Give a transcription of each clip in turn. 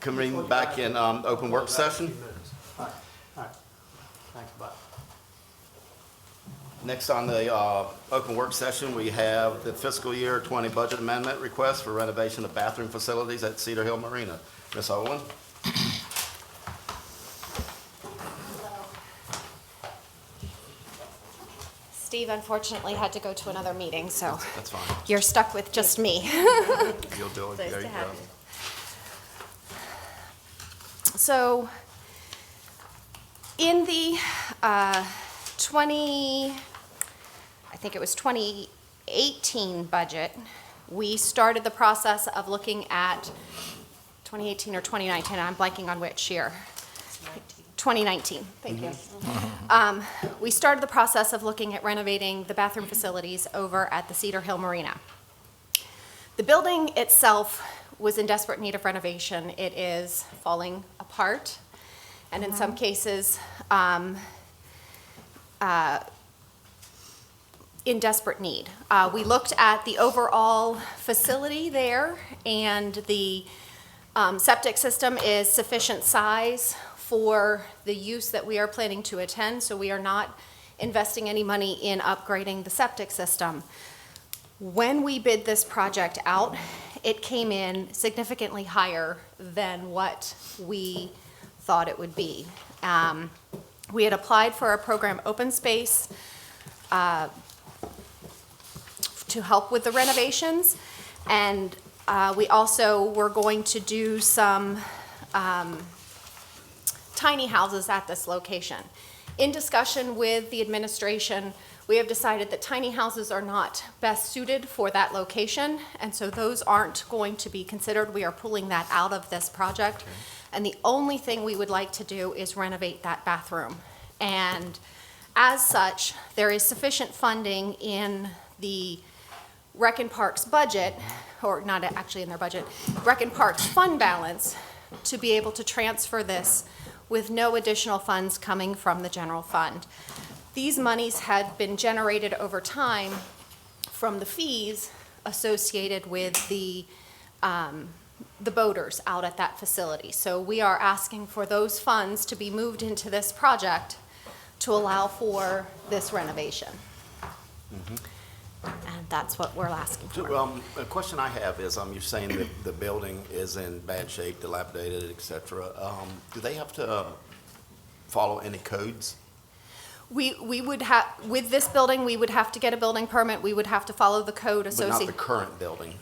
convene back in open work session. All right. Thanks, bye. Next on the open work session, we have the fiscal year 20 budget amendment request for renovation of bathroom facilities at Cedar Hill Marina. Ms. Owen? Steve unfortunately had to go to another meeting, so That's fine. you're stuck with just me. You'll do it. Nice There to you have go. you. In the 2018 budget, we started the process of looking at 2018 or 2019, I'm blanking on which year. 2019, thank you. We started the process of looking at renovating the bathroom facilities over at the Cedar Hill Marina. The building itself was in desperate need of renovation. It is falling apart, and in some cases, in desperate need. We looked at the overall facility there, and the septic system is sufficient size for the use that we are planning to attend, so we are not investing any money in upgrading the septic system. When we bid this project out, it came in significantly higher than what we thought it would be. We had applied for a program open space to help with the renovations, and we also were going to do some tiny houses at this location. In discussion with the administration, we have decided that tiny houses are not best suited for that location, and so those aren't going to be considered. We are pulling that out of this project. Okay. And the only thing we would like to do is renovate that bathroom. And as such, there is sufficient funding in the Rec and Parks budget, or not actually in their budget, Rec and Parks fund balance to be able to transfer this with no additional funds coming from the general fund. These monies had been generated over time from the fees associated with the boaters out at that facility. So we are asking for those funds to be moved into this project to allow for this renovation. Mm-hmm. And that's what we're asking for. So, a question I have is, you're saying that the building is in bad shape, dilapidated, et cetera. Do they have to follow any codes? We would have, with this building, we would have to get a building permit. We would have to follow the code But associated. not the current building?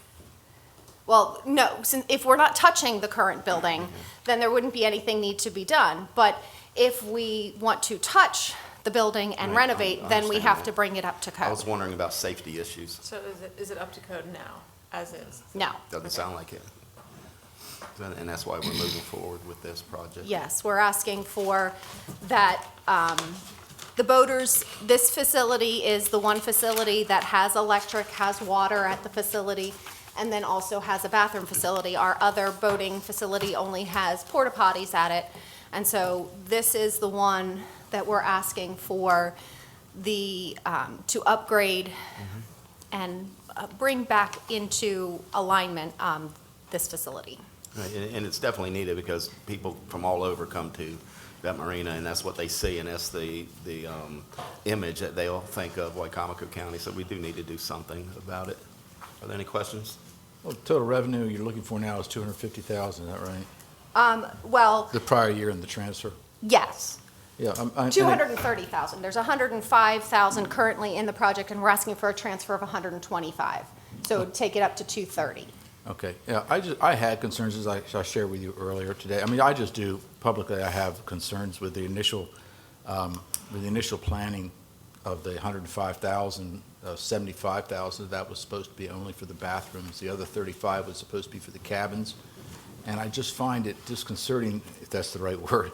Well, no, since if we're not touching the current building, then there wouldn't be anything need to be done. But if we want to touch the building and Right, renovate, I then we understand have that. to bring it up to I was code. wondering about safety issues. So is it up to code now, as is? No. Doesn't sound like it. And that's why we're moving forward with this project. Yes, we're asking for that, the boaters, this facility is the one facility that has electric, has water at the facility, and then also has a bathroom facility. Our other boating facility only has porta potties at it. And so this is the one that we're asking for the, to upgrade and bring back into alignment, this facility. Right, and it's definitely needed because people from all over come to that marina, and that's what they see, and that's the image that they'll think of Wicomico County. So we do need to do something about it. Are there any questions? Well, total revenue you're looking for now is $250,000, is that right? Well, The prior year in the transfer? yes. Yeah. 230,000. There's 105,000 currently in the project, and we're asking for a transfer of 125. So it would take it up to 230. Okay, yeah, I had concerns, as I shared with you earlier today. I mean, I just do, publicly, I have concerns with the initial planning of the 105,000, 75,000, that was supposed to be only for the bathrooms. The other 35 was supposed to be for the cabins. And I just find it disconcerting, if that's the right word,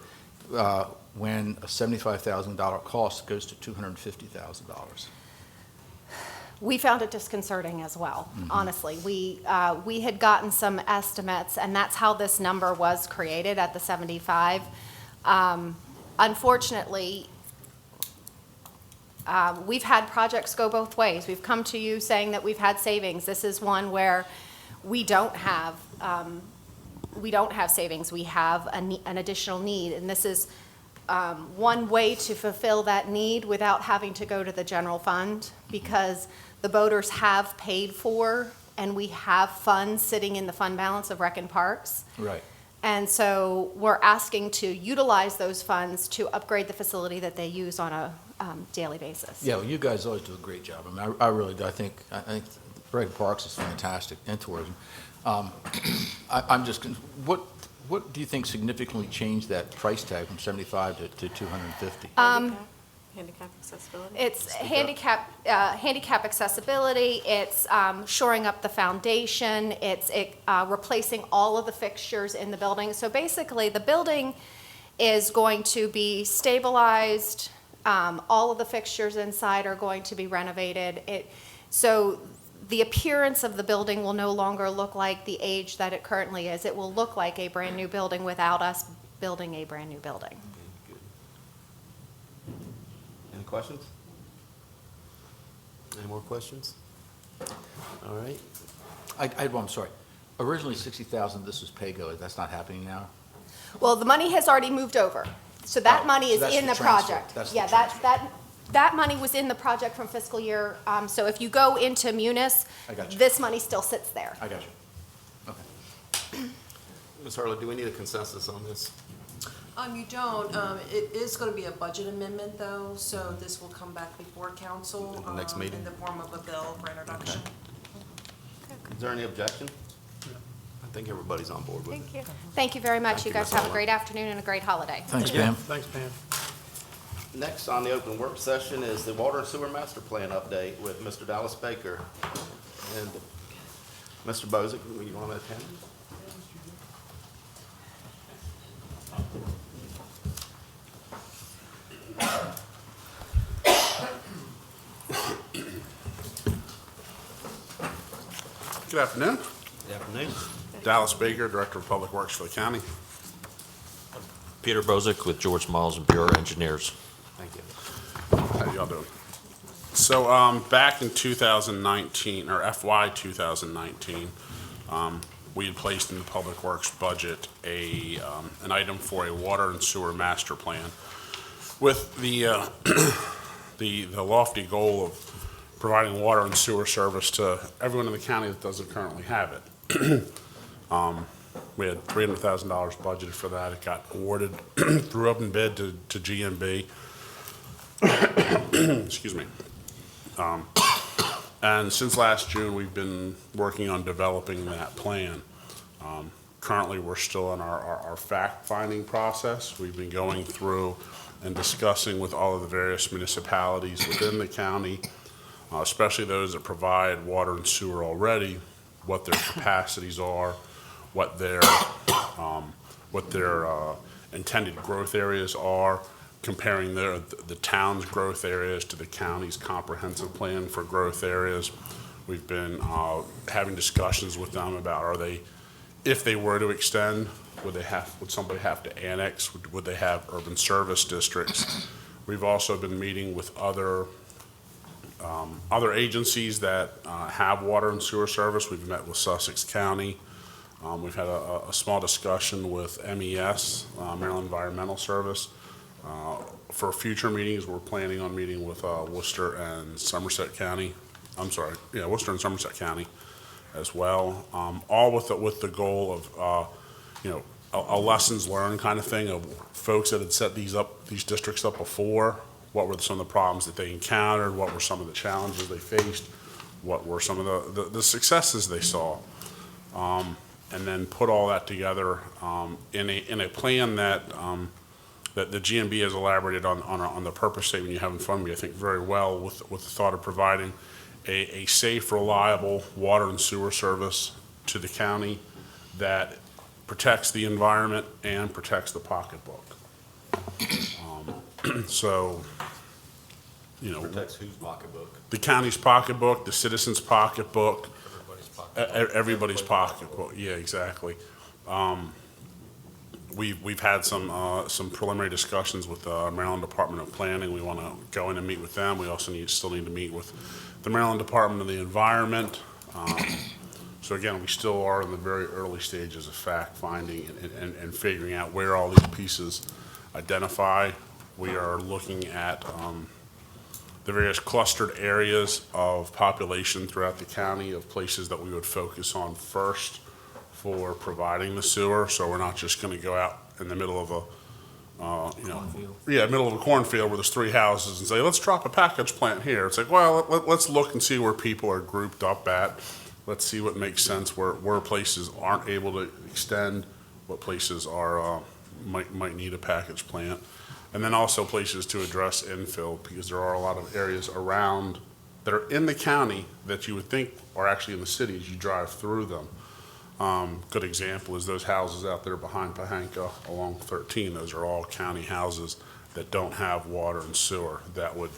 when a $75,000 cost goes to $250,000. We found it disconcerting as well, honestly. We had gotten some estimates, and that's how this number was created at the 75. Unfortunately, we've had projects go both ways. We've come to you saying that we've had savings. This is one where we don't have we don't have savings, we have an additional need, and this is one way to fulfill that need without having to go to the general fund, because the boaters have paid for, and we have funds sitting in the fund balance of Rec and Parks. Right. And so we're asking to utilize those funds to upgrade the facility that they use on a daily basis. Yeah, well, you guys always do a great job. I mean, I really do. I think Reg Parks is fantastic, and tourism. I'm just, what do you think significantly changed that price tag from 75 to 250? Handicap accessibility? It's handicap accessibility, it's shoring up the foundation, it's replacing all of the fixtures in the building. So basically, the building is going to be stabilized, all of the fixtures inside are going to be renovated. So the appearance of the building will no longer look like the age that it currently is. It will look like a brand-new building without us building a brand-new building. Good. Any questions? Any more questions? All right. I'm sorry. Originally 60,000, this was pay-go. That's not happening now? Well, the money has already moved over, so that Oh, money so is that's in the the transfer. project. That's the Yeah, that money was in the project from fiscal year, so if you go into Munis, I got you. this money still sits there. I got you. Okay. Ms. Hurley, do we need a consensus on this? You don't. It is going to be a budget amendment, though, so this will come back before council. At the next meeting? In the form of a bill for introduction. Is there any objection? I think everybody's on board with it. Thank you. Thank you very much. Thank You you, guys Ms. have a Hurley. great afternoon and a great holiday. Thanks, Yeah, Pam. thanks, Pam. Next on the open work session is the Water and Sewer Master Plan update with Mr. Dallas Baker. And Mr. Bozick, you want to attend? Good afternoon. Good afternoon. Dallas Baker, Director of Public Works for the county. Peter Bozick with George Miles and Bureau Engineers. Thank you. How y'all doing? So back in 2019, or FY 2019, we had placed in the Public Works budget an item for a water and sewer master plan with the the lofty goal of providing water and sewer service to everyone in the county that doesn't currently have it. We had $300,000 budgeted for that. It got awarded through open bid to GMB. Excuse me. And since last June, we've been working on developing that plan. Currently, we're still in our fact-finding process. We've been going through and discussing with all of the various municipalities within the county, especially those that provide water and sewer already, what their capacities are, what their intended growth areas are, comparing the town's growth areas to the county's comprehensive plan for growth areas. We've been having discussions with them about if they were to extend, would somebody have to annex? Would they have urban service districts? We've also been meeting with other agencies that have water and sewer service. We've met with Sussex County. We've had a small discussion with MES, Maryland Environmental Service. For future meetings, we're planning on meeting with Worcester and Somerset County. Worcester and Somerset County as well. All with the goal of, a lessons learned kind of thing of folks that had set these districts up before. What were some of the problems that they encountered? What were some of the challenges they faced? What were some of the successes they saw? And then put all that together in a plan that the GMB has elaborated on the purpose statement you have in front of me, I think very well, with the thought of providing a safe, reliable water and sewer service to the county that protects the environment and protects the pocketbook. So, Protects whose pocketbook? the county's pocketbook, the citizens' pocketbook, everybody's pocketbook. Yeah, exactly. We've had some preliminary discussions with the Maryland Department of Planning. We want to go in and meet with them. We also still need to meet with the Maryland Department of the Environment. So again, we still are in the very early stages of fact finding and figuring out where all these pieces identify. We are looking at the various clustered areas of population throughout the county of places that we would focus on first for providing the sewer. So we're not just going to go out in the middle of a middle of a cornfield where there's 3 houses and say, let's drop a package plant here. It's like, well, let's look and see where people are grouped up at. Let's see what makes sense, where places aren't able to extend, what places are, might need a package plant. And then also places to address infill, because there are a lot of areas around that are in the county that you would think are actually in the city as you drive through them. Good example is those houses out there behind Pahanka along 13. Those are all county houses that don't have water and sewer. That would,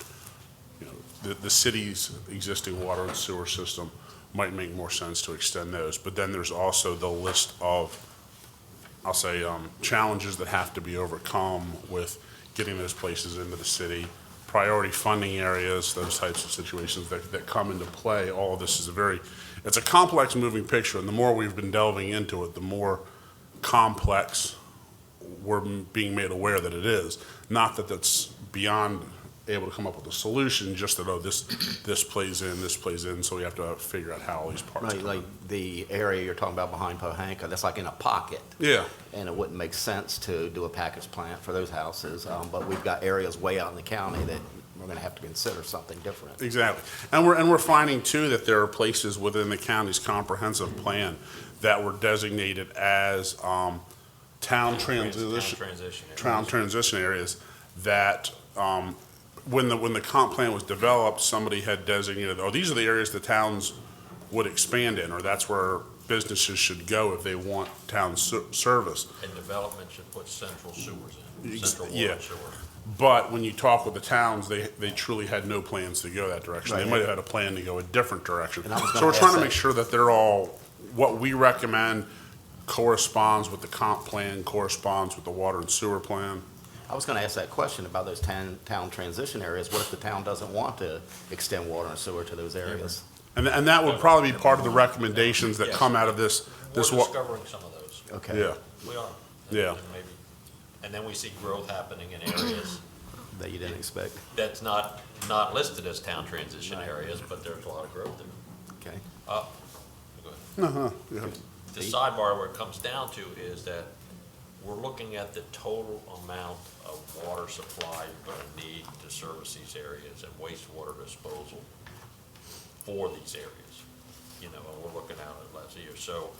the city's existing water and sewer system might make more sense to extend those. But then there's also the list of, I'll say, challenges that have to be overcome with getting those places into the city, priority funding areas, those types of situations that come into play. All of this is it's a complex moving picture, and the more we've been delving into it, the more complex we're being made aware that it is. Not that that's beyond able to come up with a solution, just that, this plays in, so we have to figure out how all these parts. Right, like the area you're talking about behind Pohanka, that's like in a pocket. Yeah. And it wouldn't make sense to do a package plant for those houses, but we've got areas way out in the county that we're gonna have to consider something different. Exactly. And we're finding too that there are places within the county's comprehensive plan that were designated as town transition areas that when the comp plan was developed, somebody had designated, these are the areas the towns would expand in, or that's where businesses should go if they want town service. And development should put central sewers in, central Yeah. water and sewer. But when you talk with the towns, they truly had no plans to go that direction. They Right. might have had a plan to go a different direction. And I was So gonna we're trying ask to that. make sure that they're all, what we recommend corresponds with the comp plan, corresponds with the water and sewer plan. I was gonna ask that question about those town transition areas. What if the town doesn't want to extend water and sewer to those areas? And that would probably be part of the recommendations that come out of this. We're This wa- discovering some of those. Okay. Yeah, We are. Yeah. And maybe, and then we see growth happening in areas That you didn't expect? that's not listed as town transition areas, but there's a lot of growth in. Okay. Go ahead. yeah. The sidebar where it comes down to is that we're looking at the total amount of water supply you're gonna need to service these areas and wastewater disposal for these areas. And we're looking at it last year. So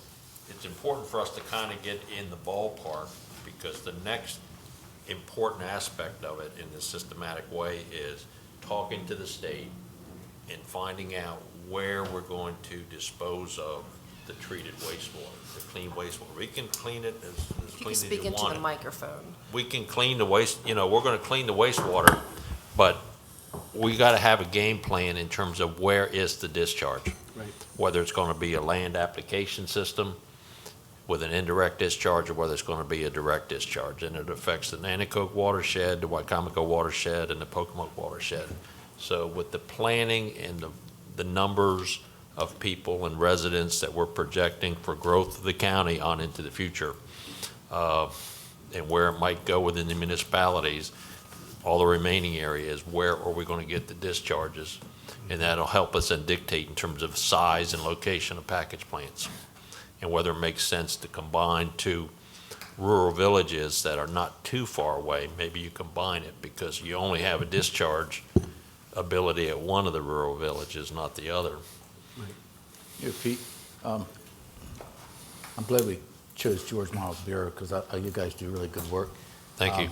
it's important for us to kind of get in the ballpark, because the next important aspect of it in this systematic way is talking to the state and finding out where we're going to dispose of the treated wastewater, the clean wastewater. We can clean it as If you clean could as speak you into want the it. microphone. We can clean the waste, we're gonna clean the wastewater, but we gotta have a game plan in terms of where is the discharge. Right. Whether it's gonna be a land application system with an indirect discharge, or whether it's gonna be a direct discharge. And it affects the Nanticoke watershed, the Wicomico watershed, and the Pocomoke watershed. So with the planning and the numbers of people and residents that we're projecting for growth of the county on into the future, and where it might go within the municipalities, all the remaining areas, where are we going to get the discharges? And that'll help us and dictate in terms of size and location of package plants, and whether it makes sense to combine two rural villages that are not too far away. Maybe you combine it because you only have a discharge ability at one of the rural villages, not the other. Yeah, Pete, I'm glad we chose George Miles Bureau, because you guys do really good work. Thank you.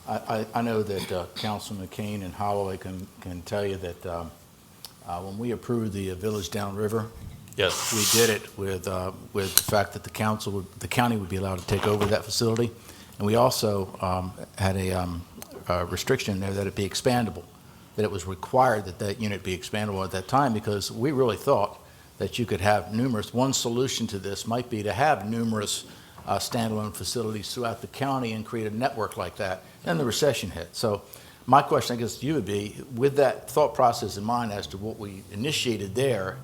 I know that Councilman McCain and Holloway can tell you that when we approved the village downriver, Yes. we did it with the fact that the county would be allowed to take over that facility. And we also had a restriction there that it be expandable, that it was required that that unit be expandable at that time, because we really thought that you could have one solution to this might be to have numerous standalone facilities throughout the county and create a network like that. Then the recession hit. So my question, I guess, to you would be, with that thought process in mind as to what we initiated there,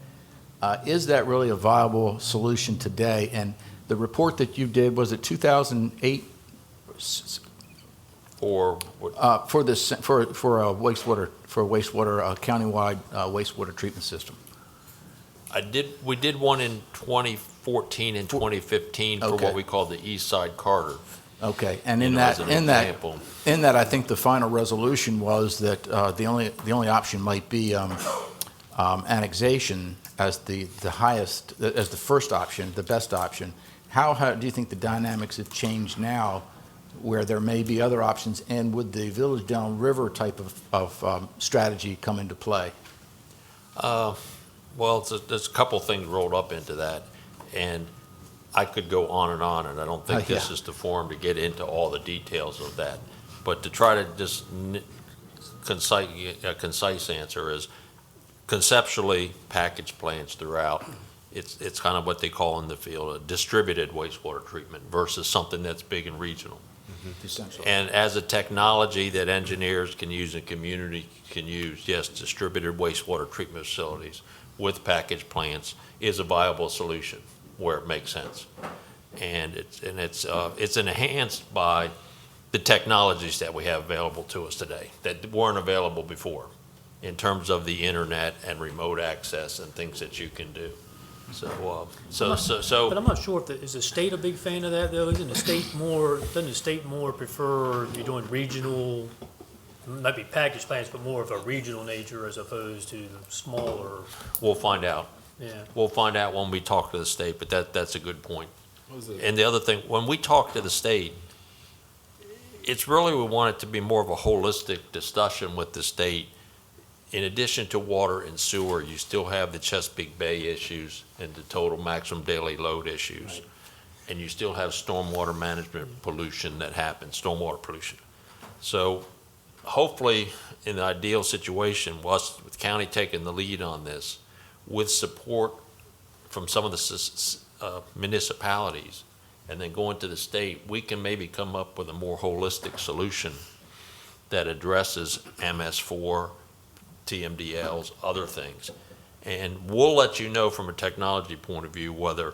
Is that really a viable solution today? And the report that you did, was it 2008? Or, For this, for a wastewater, countywide wastewater treatment system? we did one in 2014 and 2015 for Okay. what we call the East Side Corridor. Okay, and You in know, that, as an in that, example. in that, I think the final resolution was that the only option might be annexation as the highest, as the first option, the best option. How do you think the dynamics have changed now, where there may be other options, and would the Village Downriver type of strategy come into play? Well, there's a couple things rolled up into that, and I could go on, and I don't think this Yeah. is the forum to get into all the details of that. But to try to just a concise answer is, conceptually, package plants throughout, it's kind of what they call in the field a distributed wastewater treatment versus something that's big and regional. Essentially. And as a technology that engineers can use and community can use, yes, distributed wastewater treatment facilities with package plants is a viable solution where it makes sense. And it's enhanced by the technologies that we have available to us today that weren't available before in terms of the internet and remote access and things that you can do. So But I'm not sure is the state a big fan of that, though? Doesn't the state more prefer if you're doing regional, might be package plants, but more of a regional nature as opposed to the smaller, we'll find out. yeah. We'll find out when we talk to the state, but that's a good point. And the other thing, when we talk to the state, it's really, we want it to be more of a holistic discussion with the state. In addition to water and sewer, you still have the Chesapeake Bay issues and the total maximum daily load issues. Right. And you still have stormwater management pollution that happens, stormwater pollution. So hopefully, in the ideal situation, with the county taking the lead on this, with support from some of the municipalities, and then going to the state, we can maybe come up with a more holistic solution that addresses MS4, TMDLs, other things. And we'll let you know from a technology point of view whether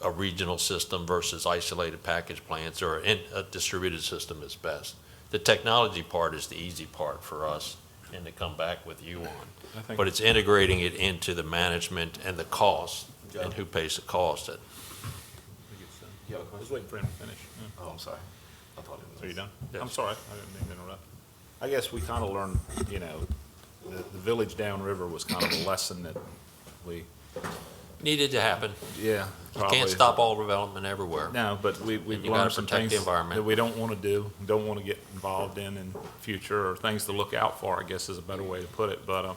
a regional system versus isolated package plants or a distributed system is best. The technology part is the easy part for us and to come back with you on. But it's integrating it into the management and the cost and who pays the cost. You have a I was question? waiting for him to finish. Oh, I'm sorry. I thought it was. Are you done? Yes. I'm sorry, I didn't mean to interrupt. I guess we kind of learned, the village downriver was kind of a lesson that we, Needed to happen. yeah. You can't stop all development everywhere. No, but we've You gotta learned some protect the things environment. that we don't want to do, don't want to get involved in future, or things to look out for, I guess is a better way to put it. But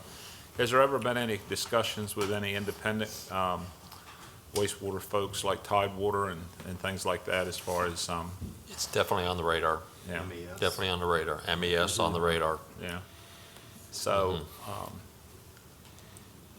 has there ever been any discussions with any independent wastewater folks like Tidewater and things like that as far as, It's definitely on the radar. yeah, MES. Definitely on the radar. MES on the radar. yeah. So,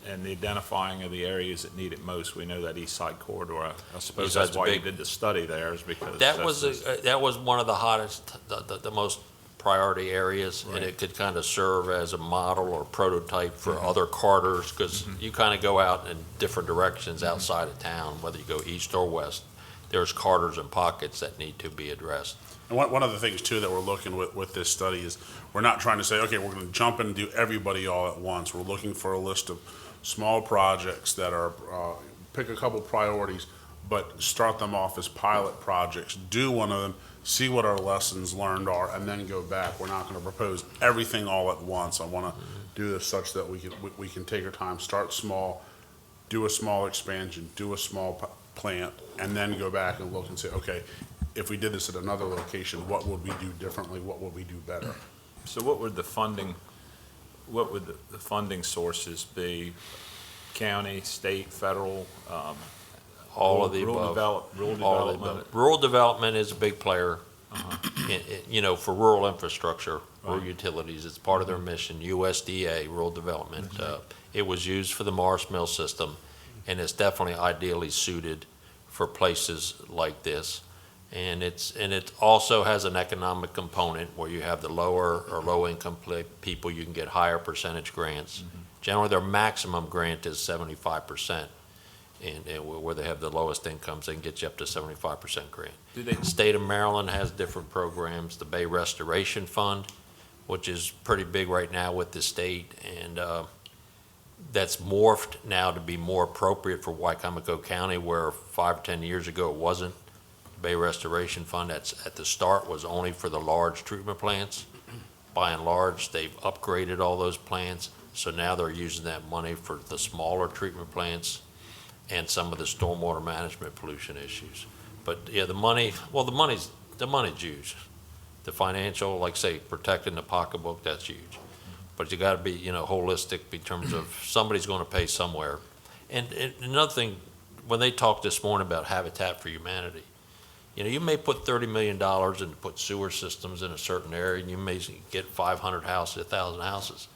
and the identifying of the areas that need it most, we know that east side corridor, I suppose East that's side's why you big. did the study there, is because. That that's was one of the hottest, the most priority areas, and Right. it could kind of serve as a model or prototype for Mm-hmm. other corridors, because you kind of go out in different directions outside of town, whether you go east or west. There's corridors and pockets that need to be addressed. And one of the things too that we're looking with this study is, we're not trying to say, okay, we're gonna jump in and do everybody all at once. We're looking for a list of small projects that are, pick a couple priorities, but start them off as pilot projects. Do one of them, see what our lessons learned are, and then go back. We're not gonna propose everything all at once. I wanna do this such that we can take our time, start small, do a small expansion, do a small plant, and then go back and look and say, okay, if we did this at another location, what would we do differently? What would we do better? So what would the funding sources be? County, state, federal? All of the rural above. Rural All of the development? above. Rural development is a big player, for rural infrastructure, rural Right. utilities. It's part of their mission, USDA, rural development. It was used for the Morris Mill system, and it's definitely ideally suited for places like this. And it also has an economic component where you have the lower or low-income people, you can get higher percentage grants. Generally, their maximum grant is 75%, and where they have the lowest incomes, they can get you up to 75% grant. The state of Maryland has different programs, the Bay Restoration Fund, which is pretty big right now with the state, and that's morphed now to be more appropriate for Wicomico County, where 5 or 10 years ago it wasn't. Bay Restoration Fund at the start was only for the large treatment plants. By and large, they've upgraded all those plants, so now they're using that money for the smaller treatment plants and some of the stormwater management pollution issues. But yeah, the money's huge. The financial, like say, protecting the pocketbook, that's huge. But you gotta be, holistic in terms of somebody's gonna pay somewhere. And another thing, when they talked this morning about Habitat for Humanity, you may put $30 million in to put sewer systems in a certain area, and you may get 500 houses, 1,000 houses.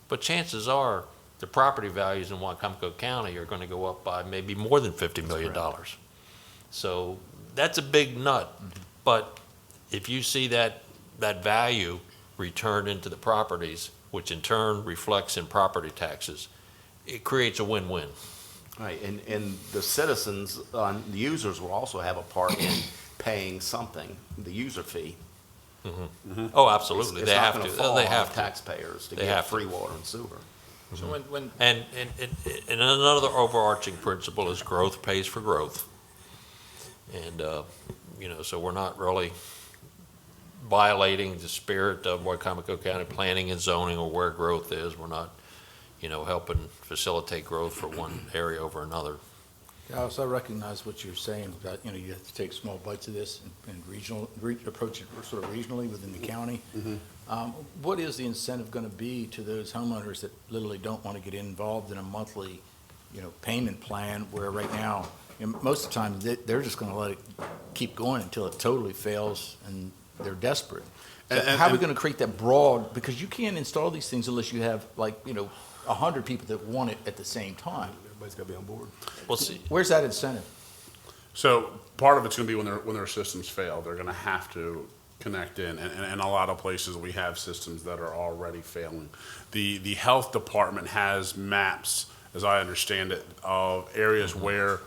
But chances are, the property values in Wicomico County are going to go up by maybe more than $50 million. So that's a big nut. But if you see that value returned into the properties, which in turn reflects in property taxes, it creates a win-win. Right, and the citizens, the users will also have a part in paying something, the user fee. Oh, absolutely. It's They not have gonna to. fall They on have the to. taxpayers to They get have to. free water and sewer. So when And another overarching principle is growth pays for growth. And, so we're not really violating the spirit of Wicomico County planning and zoning or where growth is. We're not, helping facilitate growth for one area over another. Dallas, I recognize what you're saying about, you have to take small bites of this and approach it sort of regionally within the county. What is the incentive going to be to those homeowners that literally don't want to get involved in a monthly, payment plan where right now, most of the time, they're just going to let it keep going until it totally fails and they're desperate. So how are we going to create that broad, because you can't install these things unless you have 100 people that want it at the same time. Everybody's got to be on board. Well, see, Where's that incentive? So part of it's going to be when their systems fail, they're going to have to connect in, and a lot of places we have systems that are already failing. The health department has maps, as I understand it, of areas where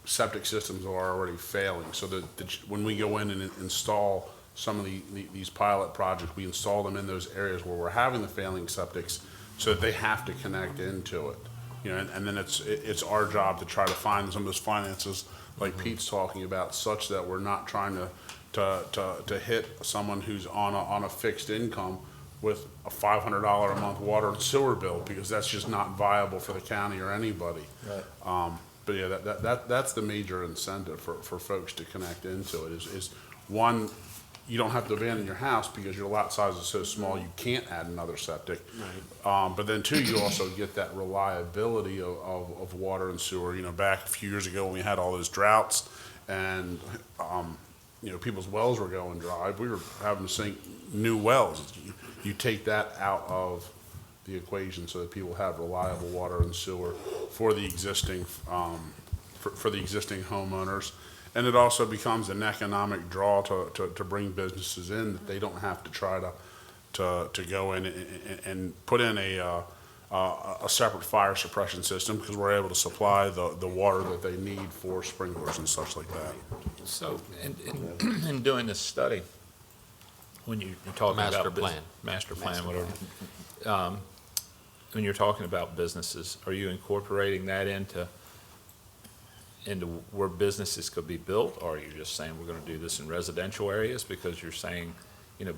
septic systems are already failing. So that when we go in and install some of these pilot projects, we install them in those areas where we're having the failing septics, so that they have to connect into it. And then it's our job to try to find some of those finances, like Pete's talking about, such that we're not trying to hit someone who's on a fixed income with a $500 a month water and sewer bill, because that's just not viable for the county or anybody. Right. But yeah, that's the major incentive for folks to connect into it is one, you don't have to abandon your house because your lot size is so small you can't add another septic. Right. But then two, you also get that reliability of water and sewer. Back a few years ago when we had all those droughts and people's wells were going dry, we were having to sink new wells. You take that out of the equation so that people have reliable water and sewer for the existing for the existing homeowners. And it also becomes an economic draw to bring businesses in, that they don't have to try to go in and put in a separate fire suppression system, because we're able to supply the water that they need for sprinklers and such like that. So, in doing this study, when you're talking about master plan, whatever, when you're talking about businesses, are you incorporating that into where businesses could be built, or are you just saying we're going to do this in residential areas? Because you're saying,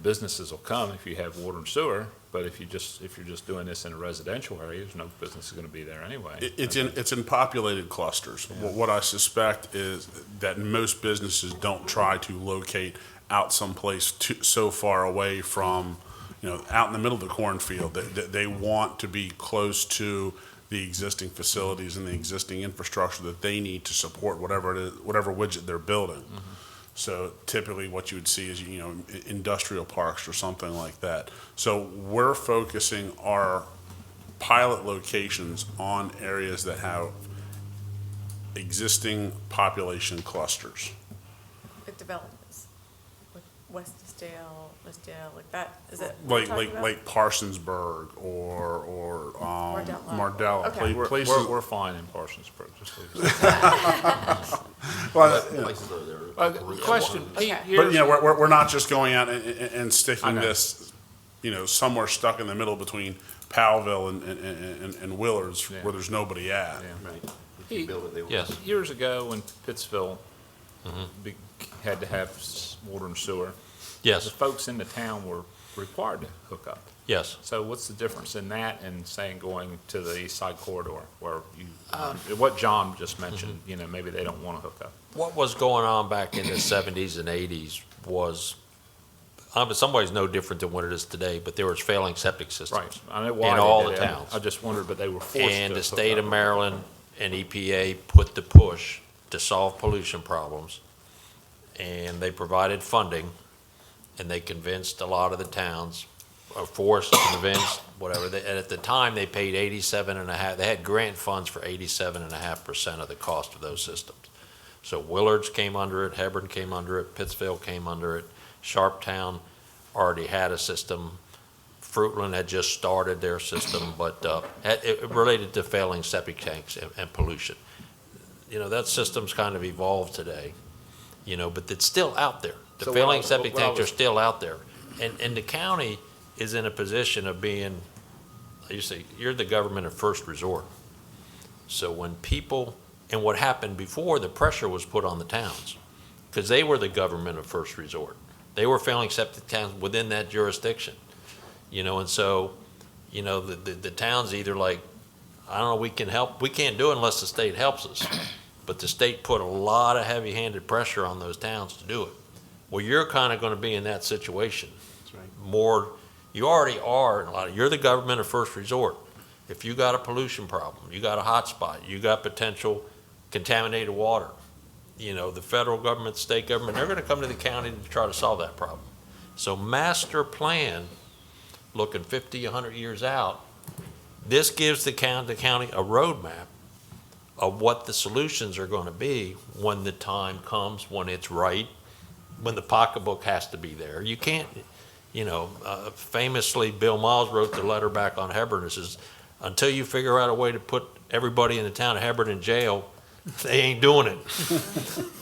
businesses will come if you have water and sewer, but if you're just doing this in a residential area, there's no business going to be there anyway. It's in populated clusters. Yeah. What I suspect is that most businesses don't try to locate out someplace so far away from, out in the middle of the cornfield. They want to be close to the existing facilities and the existing infrastructure that they need to support whatever it is, whatever widget they're building. Mm-hmm. So typically what you would see is, industrial parks or something like that. So we're focusing our pilot locations on areas that have existing population clusters. With development. Westdale, like that, is it? what we're Like, talking like, about? like Parsonsburg or, Mardella. Mardella, Okay. places. We're fine in Parsonsburg, just leave it. Well, you know, Places over there. Question, Pete, Okay. but, you know, here's, we're not just going out and I sticking know. this, you know, somewhere stuck in the middle between Powellville and Willards Yeah. where there's nobody at. Yeah. Right. Pete, Build it, they will. Yes. years ago when Pittsville had to have water and sewer, the Yes, folks in the town were required to hook up. yes. So what's the difference in that and saying going to the east side corridor where you, what John just mentioned, you know, maybe they don't want to hook up? What was going on back in the 70s and 80s was, in some ways, no different than what it is today, but there was failing septic systems. Right, I know why In they all did the it. towns. I just wondered, but they were forced to And the hook state up. of Maryland and EPA put the push to solve pollution problems, and they provided funding, and they convinced a lot of the towns, or forced, convinced, whatever. And at the time, they paid 87.5, they had grant funds for 87.5% of the cost of those systems. So Willards came under it, Hebron came under it, Pittsville came under it, Sharptown already had a system. Fruitland had just started their system, but it related to failing septic tanks and pollution. You know, that system's kind of evolved today, you know, but it's still out there. The So failing what I- septic what I tanks are was- still out there. And the county is in a position of being, you say, you're the government of first resort. So when people, and what happened before, the pressure was put on the towns, because they were the government of first resort. They were failing septic tanks within that jurisdiction, you know, and so, you know, the towns either like, I don't know, we can help, we can't do it unless the state helps us. But the state put a lot of heavy-handed pressure on those towns to do it. Well, you're kind of going to be in that situation. That's right. More, you already are, in a lot of, you're the government of first resort. If you got a pollution problem, you got a hot spot, you got potential contaminated water, you know, the federal government, state government, they're going to come to the county to try to solve that problem. So master plan, looking 50, 100 years out, this gives the county a roadmap of what the solutions are going to be when the time comes, when it's right, when the pocketbook has to be there. You can't, you know, famously, Bill Miles wrote the letter back on Hebron. It says, until you figure out a way to put everybody in the town of Hebron in jail, they ain't doing it,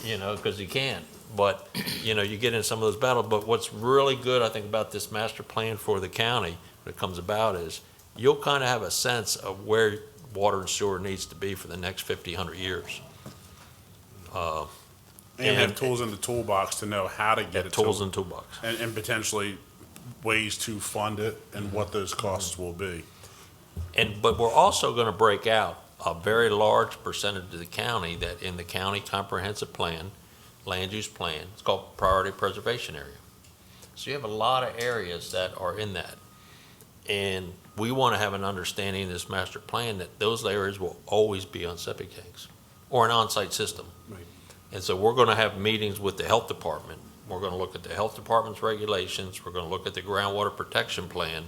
you know, because you can't. But, you know, you get in some of those battles. But what's really good, I think, about this master plan for the county when it comes about is you'll kind of have a sense of where water and sewer needs to be for the next 50, 100 years. And have tools in the toolbox to know how to get it to Tools and toolbox. and potentially ways to fund it and what those costs will be. But we're also going to break out a very large percentage of the county that in the county comprehensive plan, land use plan, it's called priority preservation area. So you have a lot of areas that are in that. And we want to have an understanding in this master plan that those areas will always be on septic tanks or an on-site system. Right. And so we're going to have meetings with the health department. We're going to look at the health department's regulations. We're going to look at the groundwater protection plan.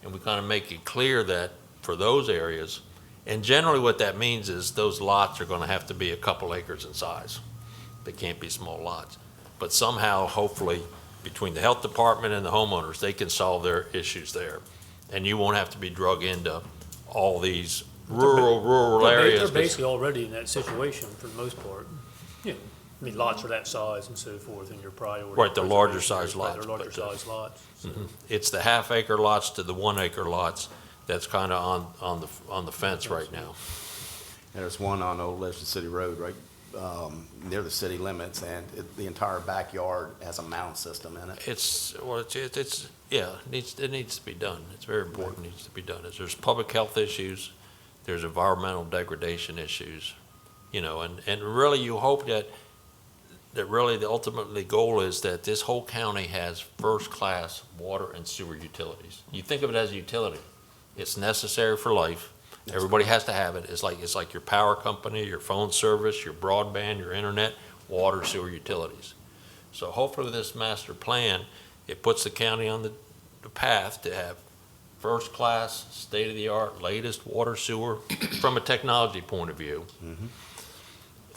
And we kind of make it clear that for those areas, and generally what that means is those lots are going to have to be a couple acres in size. They can't be small lots. But somehow, hopefully, between the health department and the homeowners, they can solve their issues there. And you won't have to be drug into all these rural areas. They're basically already in that situation for the most part. You know, I mean, lots are that size and so forth in your priority. Right, the larger preservation size areas, lots, They're larger but, size lots. So It's the half-acre lots to the one-acre lots that's kind of on the fence right now. And there's one on Old Leicester City Road, right, near the city limits, and the entire backyard has a mound system in it. It needs to be done. It's very important, it needs to be done. There's public health issues, there's environmental degradation issues, you know, and really you hope that really the ultimately goal is that this whole county has first-class water and sewer utilities. You think of it as a utility. It's necessary for life. Everybody has to have it. It's like your power company, your phone service, your broadband, your internet, water, sewer utilities. So hopefully with this master plan, it puts the county on the path to have first-class, state-of-the-art, latest water sewer from a technology point of view.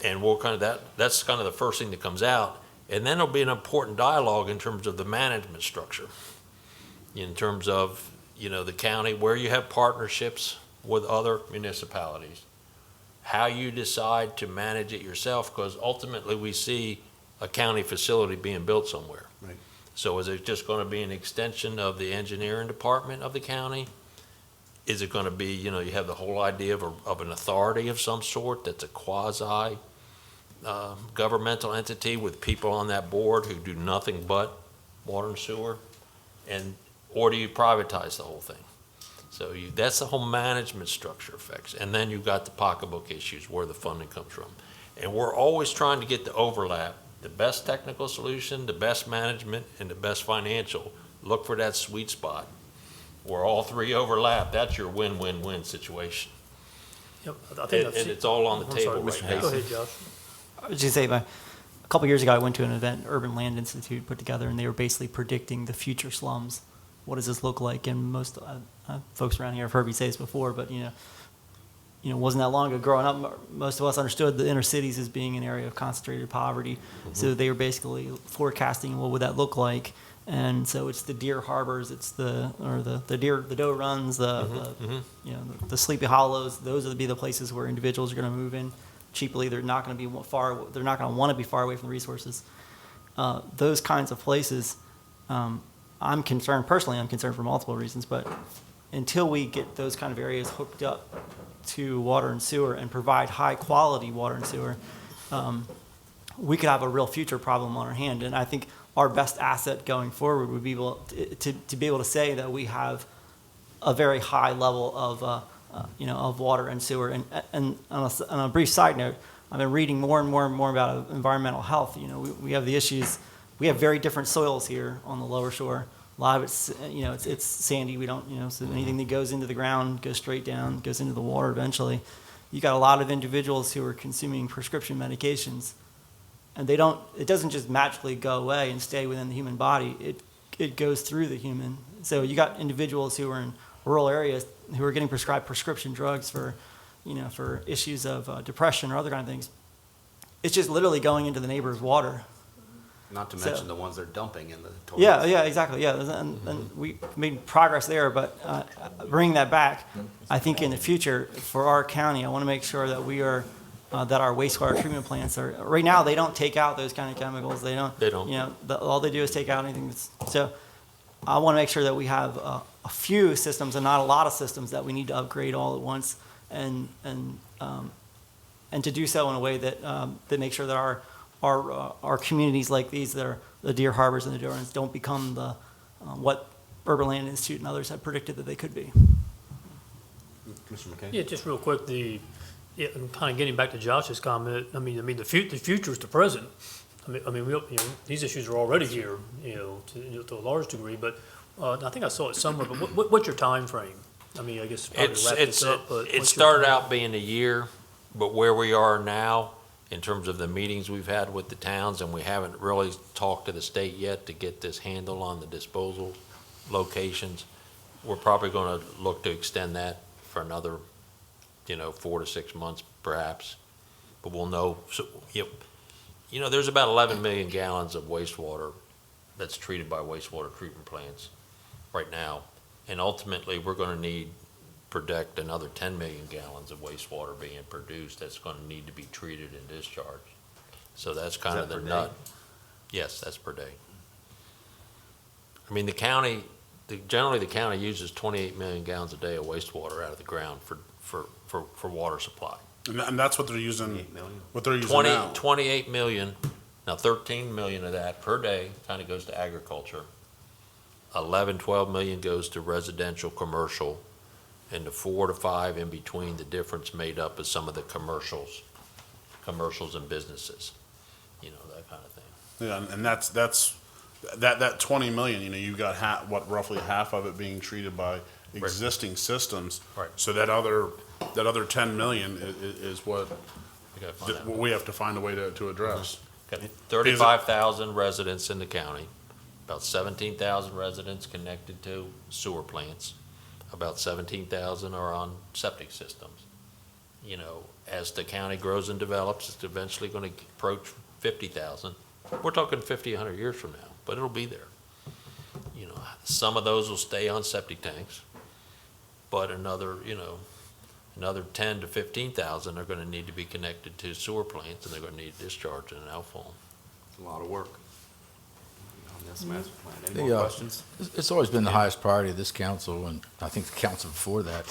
And we'll kind of that's kind of the first thing that comes out. And then there'll be an important dialogue in terms of the management structure, in terms of, the county, where you have partnerships with other municipalities, how you decide to manage it yourself, because ultimately we see a county facility being built somewhere. Right. So is it just going to be an extension of the engineering department of the county? Is it going to be, you have the whole idea of an authority of some sort that's a quasi governmental entity with people on that board who do nothing but water and sewer? Or do you privatize the whole thing? So that's the whole management structure effects. And then you've got the pocketbook issues where the funding comes from. And we're always trying to get the overlap, the best technical solution, the best management, and the best financial. Look for that sweet spot where all three overlap. That's your win-win-win situation. Yep, I think I've And seen- it's all on the I'm table sorry, right Mr. now. Go ahead, Josh. I was just say, a couple years ago, I went to an event Urban Land Institute put together, and they were basically predicting the future slums. What does this look like? And most folks around here have heard me say this before, but wasn't that long ago growing up, most of us understood the inner cities as being an area of concentrated poverty. So they were basically forecasting what would that look like. And so it's the deer harbors, it's the doe runs, the Sleepy Hollows. Those would be the places where individuals are going to move in cheaply. They're not going to be far. They're not going to want to be far away from the resources. Those kinds of places. I'm concerned personally. I'm concerned for multiple reasons, but until we get those kind of areas hooked up to water and sewer and provide high quality water and sewer, we could have a real future problem on our hand. And I think our best asset going forward would be to be able to say that we have a very high level of water and sewer. And on a brief side note, I've been reading more and more and more about environmental health. We have the issues. We have very different soils here on the lower shore. A lot of it's, it's sandy. We don't, so anything that goes into the ground goes straight down, goes into the water eventually. You got a lot of individuals who are consuming prescription medications, and it doesn't just magically go away and stay within the human body. It goes through the human. So you got individuals who are in rural areas who are getting prescribed prescription drugs for issues of depression or other kind of things. It's just literally going into the neighbor's water. Not to So- mention the ones they're dumping in the toilets. Yeah, exactly. Yeah, and we made progress there, but bringing that back, I think in the future for our county, I want to make sure that we are that our wastewater treatment plants are. Right now, they don't take out those kind of chemicals. They don't. They don't. All they do is take out anything that's. So, I want to make sure that we have a few systems and not a lot of systems that we need to upgrade all at once, and to do so in a way that makes sure that our communities like these that are the deer harbors and the doe runs don't become the what Urban Land Institute and others have predicted that they could be. Mr. McKay? Yeah, just real quick, and kind of getting back to Josh's comment, I mean, the future is the present. I mean, these issues are already here, to a large degree, but I think I saw it somewhere, but what's your time frame? I mean, I guess probably to wrap this up, but It what's your started time? out being a year, but where we are now, in terms of the meetings we've had with the towns, and we haven't really talked to the state yet to get this handle on the disposal locations, we're probably going to look to extend that for another, 4 to 6 months perhaps. But we'll know. So, there's about 11 million gallons of wastewater that's treated by wastewater treatment plants right now. And ultimately, we're going to predict another 10 million gallons of wastewater being produced that's going to need to be treated and discharged. So that's kind Is of that the per nut. day? Yes, that's per day. I mean, generally the county uses 28 million gallons a day of wastewater out of the ground for water supply. And that's what they're using, 8 million. what they're using now. 28 million, now 13 million of that per day kind of goes to agriculture. 12 million goes to residential, commercial, and the 4 to 5 in between, the difference made up of some of the commercials and businesses, that kind of thing. Yeah, and that 20 million, you've got roughly half of it being treated by existing systems. Right. So that other 10 million is what We gotta find out. we have to find a way to address. Got 35,000 residents in the county, about 17,000 residents connected to sewer plants, about 17,000 are on septic systems. As the county grows and develops, it's eventually going to approach 50,000. We're talking 50, 100 years from now, but it'll be there. You know, some of those will stay on septic tanks, but another 10 to 15,000 are gonna need to be connected to sewer plants, and they're gonna need discharge and an outfall. It's a lot of work on this master plan. Any The, more questions? It's always been the highest priority of this council, and I think the council before that,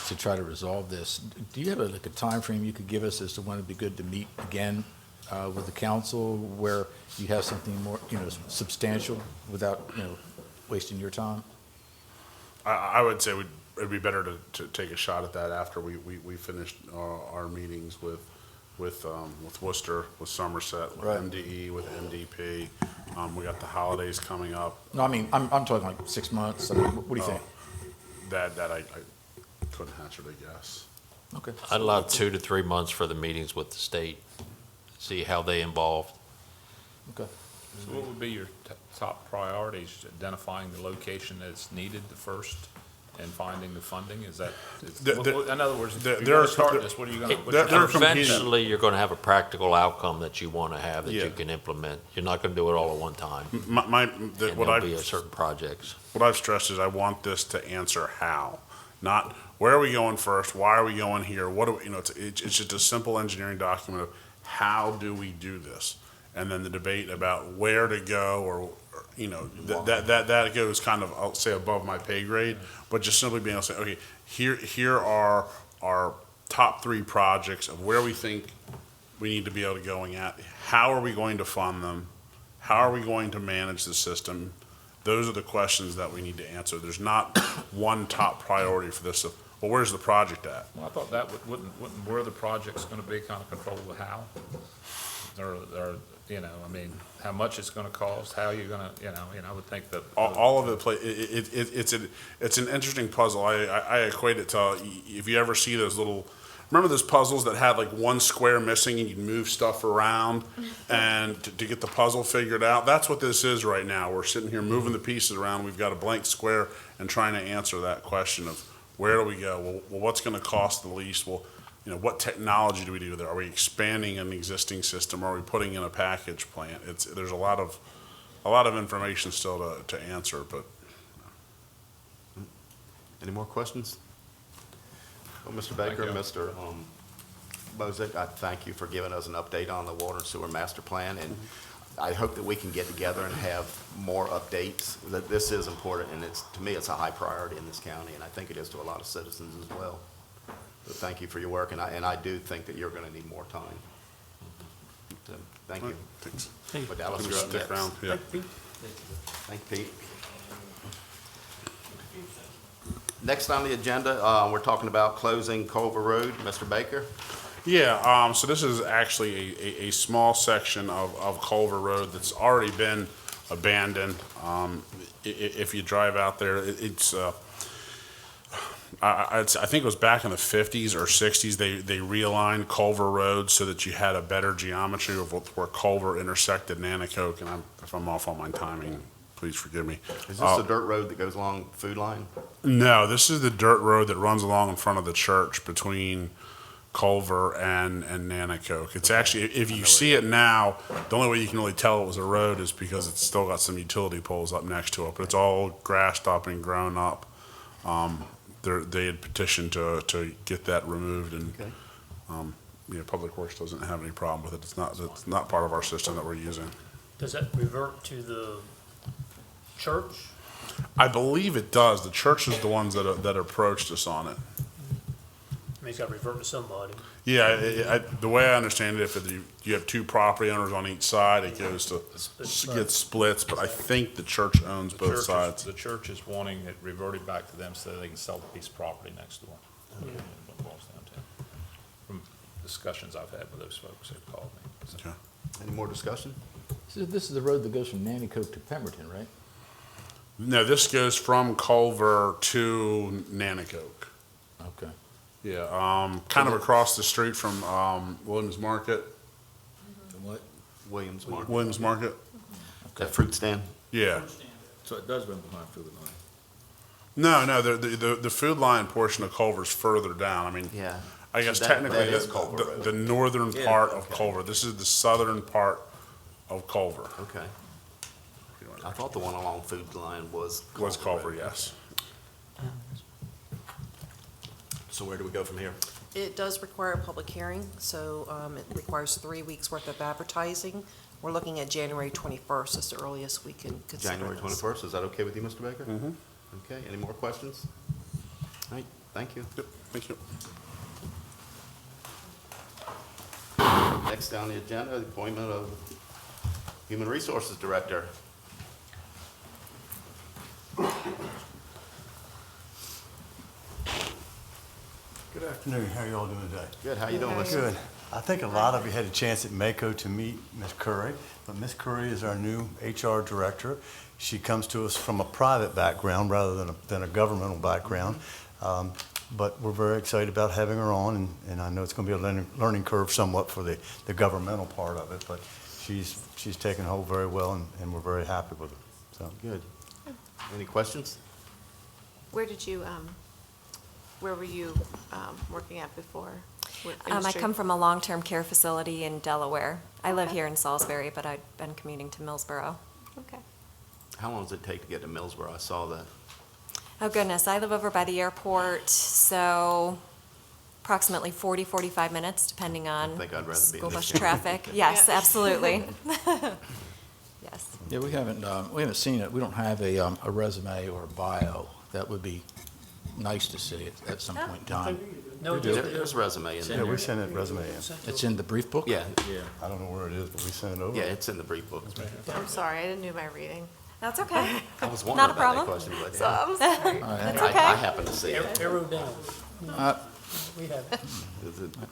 to try to resolve this. Do you have like a timeframe you could give us as to when it'd be good to meet again with the council, where you have something more, substantial without, wasting your time? I would say it'd be better to take a shot at that after we finished our meetings with Worcester, with Somerset, with Right. MDE, with MDP. We got the holidays coming up. No, I mean, I'm talking like 6 months. I mean, what do you think? That I couldn't answer to guess. Okay. I'd allow 2 to 3 months for the meetings with the state, see how they involved. Okay. So what would be your top priorities? Identifying the location that's needed the first and finding the funding? Is that, in other words, if you're there are gonna start some- this, what are you there gonna? are some pieces. Eventually, you're gonna have a practical outcome that you wanna have, that Yeah. you can implement. You're not gonna do it all at one time, and What there'll be I've certain projects. what I've stressed is I want this to answer how, not where are we going first, why are we going here, what do we, it's just a simple engineering document of how do we do this? And then the debate about where to go, or that goes kind of, I'll say, above my pay grade, but just simply being able to say, okay, here are our top 3 projects of where we think we need to be able to going at, how are we going to fund them, how are we going to manage the system? Those are the questions that we need to answer. There's not one top priority for this. Well, where's the project at? Well, I thought that wouldn't where the project's gonna be kind of control the how? Or, I mean, how much it's gonna cost, how you're gonna, I would think that. All of it's an interesting puzzle. I equate it to, if you ever see those little, remember those puzzles that had like one square missing and you'd move stuff around and to get the puzzle figured out? That's what this is right now. We're sitting here moving the pieces around. We've got a blank square and trying to answer that question of where do we go? Well, what's gonna cost the least? Well, what technology do we do there? Are we expanding an existing system? Are we putting in a package plant? There's a lot of information still to answer, but. Any more questions? Well, Mr. Baker, you. Mr. Bozick, I thank you for giving us an update on the water and sewer master plan, and I hope that we can get together and have more updates. That this is important, and to me, it's a high priority in this county, and I think it is to a lot of citizens as well. So thank you for your work, and I do think that you're gonna need more time. So, thank you. Thanks. But Dallas, you're up Stick next. around, yeah. Thank you, Pete. Next on the agenda, we're talking about closing Culver Road. Mr. Baker? Yeah, so this is actually a small section of Culver Road that's already been abandoned. If you drive out there, I think it was back in the 50s or 60s, they realigned Culver Road so that you had a better geometry of where Culver intersected Nanacoke, and if I'm off on my timing, please forgive me. Is this the dirt road that goes along Food Line? No, this is the dirt road that runs along in front of the church between Culver and Nanacoke. It's actually, if you see it now, the only way you can really tell it was a road is because it's still got some utility poles up next to it, but it's all grassed up and grown up. They had petitioned to get that removed, and Okay. Public Works doesn't have any problem with it. It's not part of our system that we're using. Does that revert to the church? I believe it does. The church is the ones that approached us on it. I mean, it's got to revert to somebody. Yeah, the way I understand it, if you have 2 property owners on each side, it goes to, gets splits, but I think the church owns both sides. The church is wanting it reverted back to them so they can sell the piece of property next door. That's what it boils down to. From discussions I've had with those folks that called me. So. Okay. Any more discussion? So this is the road that goes from Nanacoke to Pemberton, right? No, this goes from Culver to Nanacoke. Okay. Yeah, kind of across the street from Williams Market. What? Williams Market. Williams Market? That fruit stand? Yeah. So it does run behind Food Line. No, the food line portion of Culver's further down. I mean, Yeah. I guess So that technically is Culver Road. the northern Yeah, part of okay. Culver. This is the southern part of Culver. Okay. I thought the one along Food Line was. Was Culver, yes. So where do we go from here? It does require a public hearing, so it requires 3 weeks' worth of advertising. We're looking at January 21st as the earliest we can consider January this. 21st, is that okay with you, Mr. Baker? Mm-hmm. Okay, any more questions? All right, thank you. Yep, thank you. Next on the agenda, the appointment of Human Resources Director. Good afternoon. How are you all doing today? Good, how you doing, Mr.? Good. I think a lot of you had a chance at Mako to meet Ms. Curry, but Ms. Curry is our new HR director. She comes to us from a private background rather than a governmental background. But we're very excited about having her on, and I know it's going to be a learning curve somewhat for the governmental part of it, but she's taken hold very well, and we're very happy with her. So Good. Any questions? Where were you working at before? What I industry? come from a long-term care facility in Delaware. I live here in Salisbury, but I've been commuting to Millsboro. Okay. How long does it take to get to Millsboro? I saw that. Oh goodness, I live over by the airport, so approximately 40, 45 minutes, depending on think I'd rather be in school this bus area. traffic. Yes, absolutely. Yes. Yeah, we haven't seen it. We don't have a resume or a bio. That would be nice to see at some point in time. No, There's a resume in yeah, there. we sent that resume in. It's in the brief book? Yeah, I don't know where it is, but we sent it over. yeah, it's in the brief book. I'm sorry, I didn't do my reading. That's okay. I was wondering Not a about that problem. question, but So I'm sorry. I happened to see it. arrow down. We have it.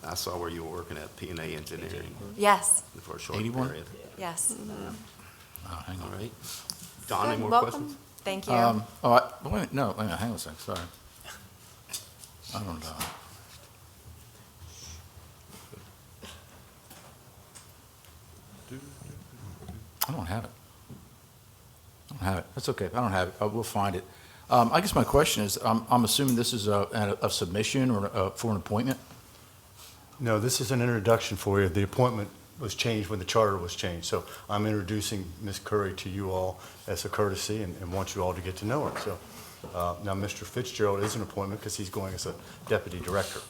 I saw where you were working at P&A Engineering Yes, for a short 81? period. yes. Oh, hang All on. right. Don, any more Welcome. questions? Thank you. Wait a minute, hang on a second, sorry. I don't know. I don't have it. That's okay. I don't have it. We'll find it. I guess my question is, I'm assuming this is a submission or for an appointment? No, this is an introduction for you. The appointment was changed when the charter was changed. So I'm introducing Ms. Curry to you all as a courtesy and want you all to get to know her. So now Mr. Fitzgerald is an appointment because he's going as a deputy director.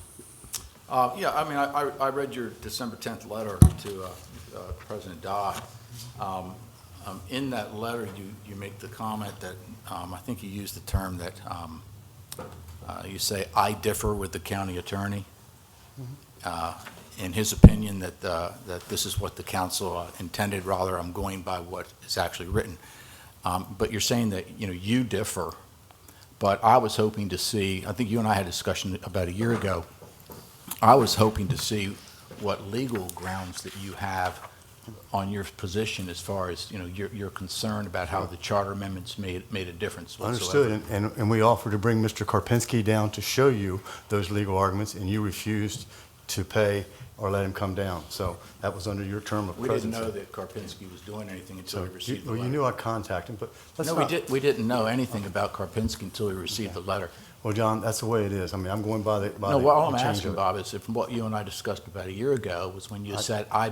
Yeah, I mean, I read your December 10th letter to President Dodd. In that letter, you make the comment that, I think you used the term that, you say, "I differ with the county attorney." In his opinion, that this is what the council intended, rather, I'm going by what is actually written. But you're saying that, you differ, but I was hoping to see, I think you and I had a discussion about a year ago, I was hoping to see what legal grounds that you have on your position as far as, you're concerned about how the charter amendments made a difference whatsoever. Understood, and we offered to bring Mr. Karpinski down to show you those legal arguments, and you refused to pay or let him come down. So that was under your term of We didn't presidency. know that Karpinski was doing anything until So we received the well, you letter. knew I'd contact him, but let's No, not. we didn't know anything about Karpinski until we received the letter. Well, John, that's the way it is. I mean, I'm going by the No, what all I'm the change asking, of it. Bob, is if what you and I discussed about a year ago was when you said, I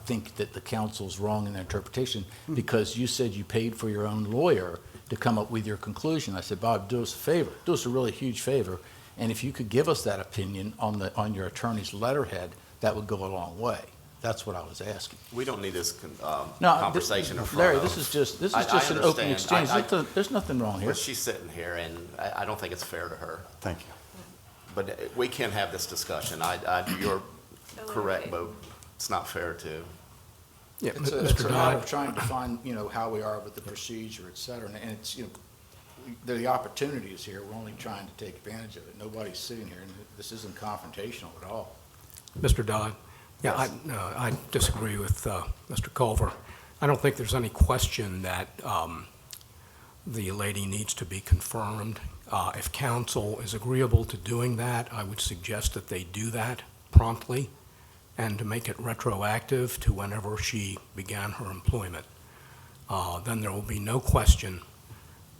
think that the council's wrong in their interpretation, because you said you paid for your own lawyer to come up with your conclusion. I said, Bob, do us a favor, do us a really huge favor, and if you could give us that opinion on your attorney's letterhead, that would go a long way. That's what I was asking. We don't need this No, conversation in front of. Larry, this is just I an open understand. exchange. There's nothing wrong here. But she's sitting here, and I don't think it's fair to her. Thank you. But we can have this discussion. You're correct, but it's not fair to. Yeah, it's a matter of trying to find, how we are with the procedure, et cetera, and it's, the opportunity is here, we're only trying to take advantage of it. Nobody's sitting here, and this isn't confrontational at all. Mr. Dodd? Yeah, I disagree with Mr. Culver. I don't think there's any question that the lady needs to be confirmed. If council is agreeable to doing that, I would suggest that they do that promptly and to make it retroactive to whenever she began her employment. Then there will be no question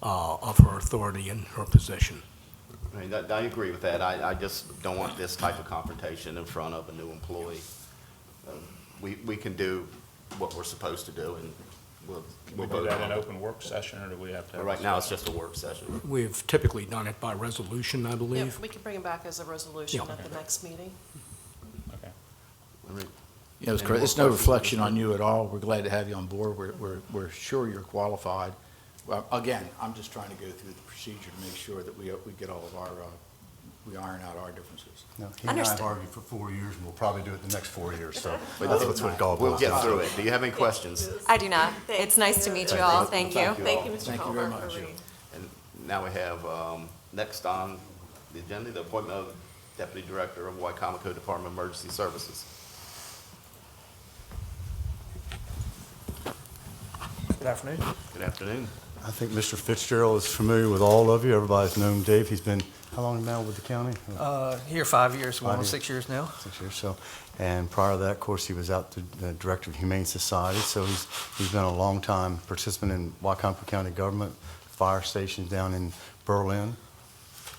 of her authority in her position. I mean, I agree with that. I just don't want this type of confrontation in front of a new employee. We can do what we're supposed to do, and we'll We do vote that on in it. open work session, or do we have to But have? right a now, it's special- just a work session. We've typically done it by resolution, I Yeah, believe. we can bring it back as a resolution Yeah. at the next meeting. Okay. All right. Yeah, it's Any correct. more It's no questions? reflection on you at all. We're glad to have you on board. We're sure you're qualified. Well, again, I'm just trying to go through the procedure to make sure that we get all of our, we iron out our differences. No, he and I have Understood. argued for 4 years, and we'll probably do it the next 4 years, so that's what it all We'll boils get down to. through it. Do you have any questions? I do not. It's nice to meet you all. Thank you. Thank you, Mr. Thank you very Culver, much. for reading. And now we have, next on the agenda, the appointment of Deputy Director of Wicomico Department of Emergency Services. Good afternoon. Good afternoon. I think Mr. Fitzgerald is familiar with all of you. Everybody's known Dave. He's been, how long now with the county? Here 5 years, going 5 on years. 6 years now. 6 years, so. And prior to that, of course, he was out the Director of Humane Society, so he's been a long-time participant in Wicomico County government, fire stations down in Berlin.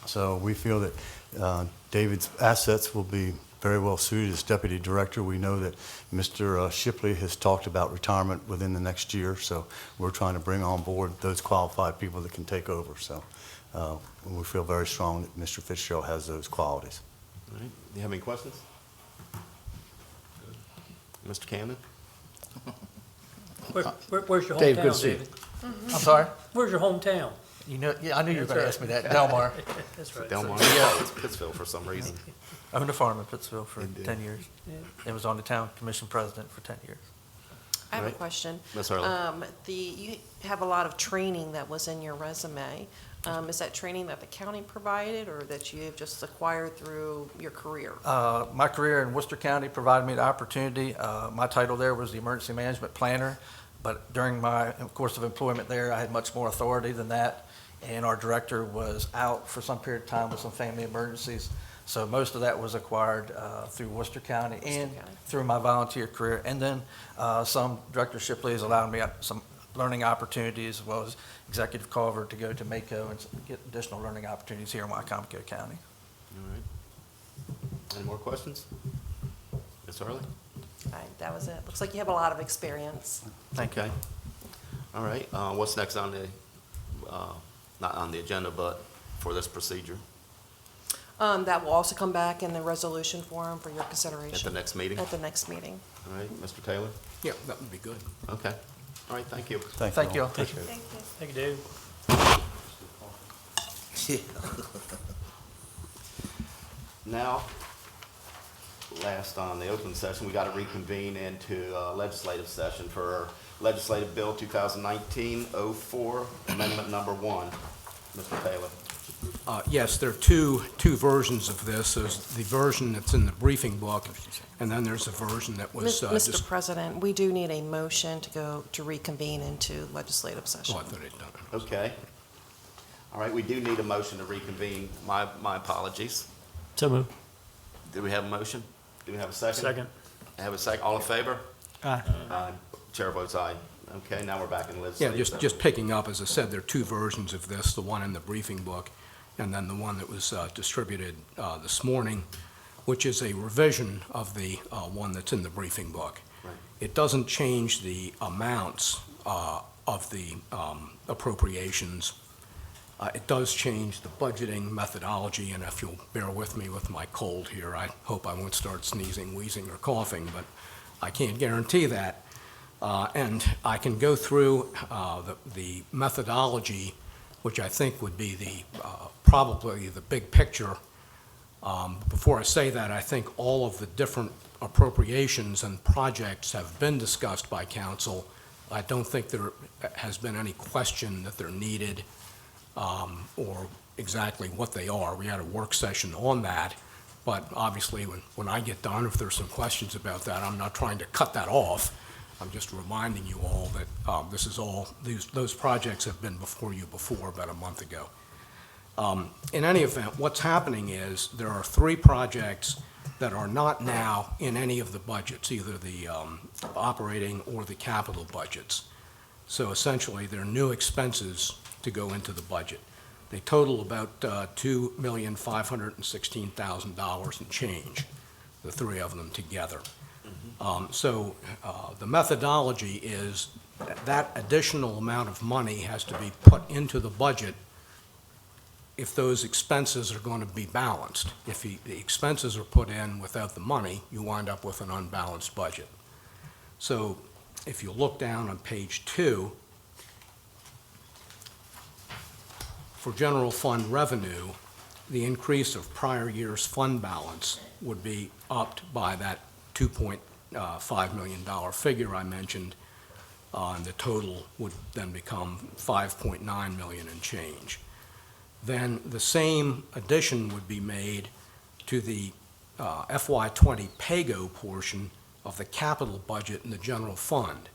So we feel that David's assets will be very well suited as Deputy Director. We know that Mr. Shipley has talked about retirement within the next year, so we're trying to bring on board those qualified people that can take over. So we feel very strong that Mr. Fitzgerald has those qualities. All right. Do you have any questions? Mr. Camden? Where's your Dave, good to hometown, see you. David? I'm sorry? Where's your hometown? You know, yeah, I knew you were That's going to right. ask me that. Delmar. That's right. Delmar? Yeah. It's Pittsfield for some reason. Owned a farm in Pittsville for Indeed. 10 years. Yeah. And was on the town commission president for 10 years. I have a Right. question. Ms. Hurley? You have a lot of training that was in your resume. Is that training that the county provided, or that you have just acquired through your career? My career in Worcester County provided me the opportunity. My title there was the emergency management planner, but during my course of employment there, I had much more authority than that. And our director was out for some period of time with some family emergencies. So most of that was acquired through Worcester County and County. through my volunteer career. And then some Director Shipley has allowed me some learning opportunities, as well as Executive Culver, to go to Mako and get additional learning opportunities here in Wicomico County. All right. Any more questions? Ms. Hurley? That was it. Looks like you have a lot of experience. Thank you. Okay. All right. What's next on the, not on the agenda, but for this procedure That will also come back in the resolution form for your consideration. at the next meeting? At the next meeting. All right. Mr. Taylor? Yeah, that would be good. Okay. All right. Thank you. Thank you all. Appreciate it. Thank you, David. Now, last on the open session, we got to reconvene into legislative session for Legislative Bill 2019-04, Amendment Number 1. Mr. Taylor. Yes, there are two versions of this. There's the version that's in the briefing book, and then there's a version that was. Mr. President, we do need a motion to reconvene into legislative session. Oh, I thought I'd done it. Okay. All right, we do need a motion to reconvene. My apologies. So moved. Do we have a motion? Do we have a second? Second. Have a second. All in favor? Aye. Aye. Chair votes aye. Okay, now we're back in Yeah, legislative session. just picking up, as I said, there are two versions of this, the one in the briefing book, and then the one that was distributed this morning, which is a revision of the one that's in the briefing book. Right. It doesn't change the amounts of the appropriations. It does change the budgeting methodology, and if you'll bear with me with my cold here, I hope I won't start sneezing, wheezing, or coughing, but I can't guarantee that. And I can go through the methodology, which I think would be probably the big picture. Before I say that, I think all of the different appropriations and projects have been discussed by council. I don't think there has been any question that they're needed or exactly what they are. We had a work session on that, but obviously when I get done, if there's some questions about that, I'm not trying to cut that off. I'm just reminding you all that this is all, those projects have been before you before, about a month ago. In any event, what's happening is there are three projects that are not now in any of the budgets, either the operating or the capital budgets. So essentially, they're new expenses to go into the budget. They total about $2,516,000 and change, the three of them together. The methodology is that additional amount of money has to be put into the budget if those expenses are going to be balanced. If the expenses are put in without the money, you wind up with an unbalanced budget. So if you look down on page 2, for general fund revenue, the increase of prior year's fund balance would be upped by that $2.5 million figure I mentioned, and the total would then become $5.9 million and change. Then the same addition would be made to the FY20 PAYGO portion of the capital budget in the general fund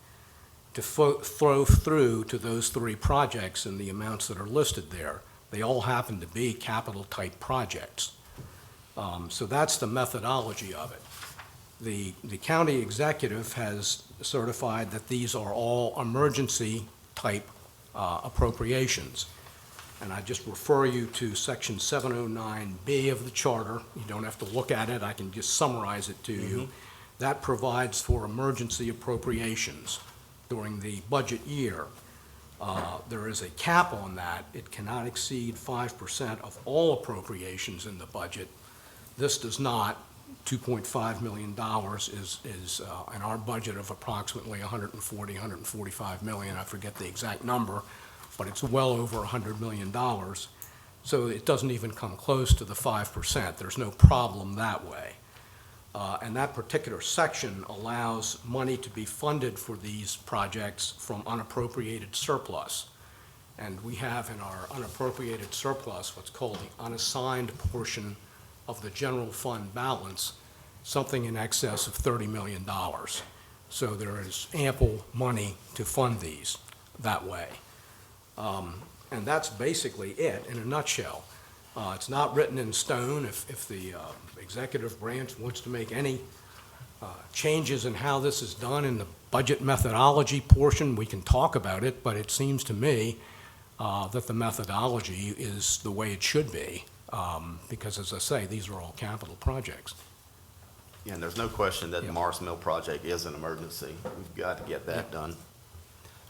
to throw through to those 3 projects and the amounts that are listed there. They all happen to be capital-type projects. So that's the methodology of it. The county executive has certified that these are all emergency-type appropriations. And I just refer you to Section 709B of the Charter. You don't have to look at it. I can just summarize it to you. That provides for emergency appropriations during the budget year. There is a cap on that. It cannot exceed 5% of all appropriations in the budget. This does not. $2.5 million is in our budget of approximately 145 million. I forget the exact number, but it's well over $100 million. So it doesn't even come close to the 5%. There's no problem that way. And that particular section allows money to be funded for these projects from unappropriated surplus. And we have in our unappropriated surplus what's called the unassigned portion of the general fund balance, something in excess of $30 million. So there is ample money to fund these that way. And that's basically it in a nutshell. It's not written in stone. If the executive branch wants to make any changes in how this is done in the budget methodology portion, we can talk about it, but it seems to me that the methodology is the way it should be, because as I say, these are all capital projects. Yeah, and there's no question that the Morris Mill project is an emergency. We've got to get that done.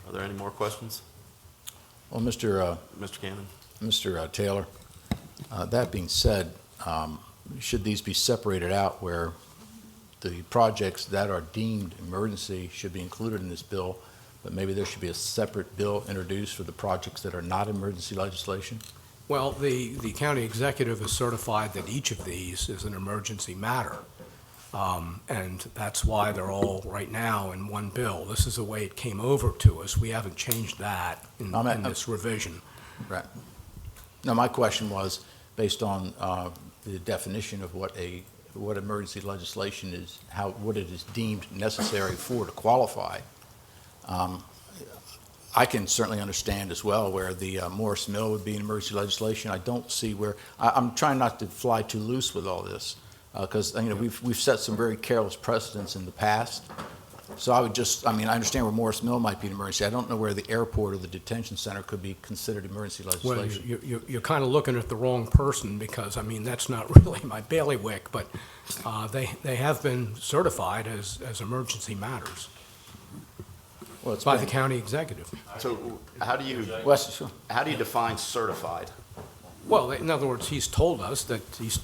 Are there any more questions? Well, Mr. Cannon? Mr. Taylor, that being said, should these be separated out where the projects that are deemed emergency should be included in this bill, but maybe there should be a separate bill introduced for the projects that are not emergency legislation? Well, the county executive has certified that each of these is an emergency matter. And that's why they're all right now in one bill. This is the way it came over to us. We haven't changed that in this revision. Right. Now, my question was based on the definition of what emergency legislation is, what it is deemed necessary for to qualify. I can certainly understand as well where the Morris Mill would be an emergency legislation. I don't see where, I'm trying not to fly too loose with all this, because we've set some very careless precedents in the past. So I I understand where Morris Mill might be an emergency. I don't know where the airport or the detention center could be considered emergency legislation. Well, you're kind of looking at the wrong person, because, that's not really my bailiwick, but they have been certified as emergency matters by the county executive. So how do you define certified? Well, in other words, he's told us that he's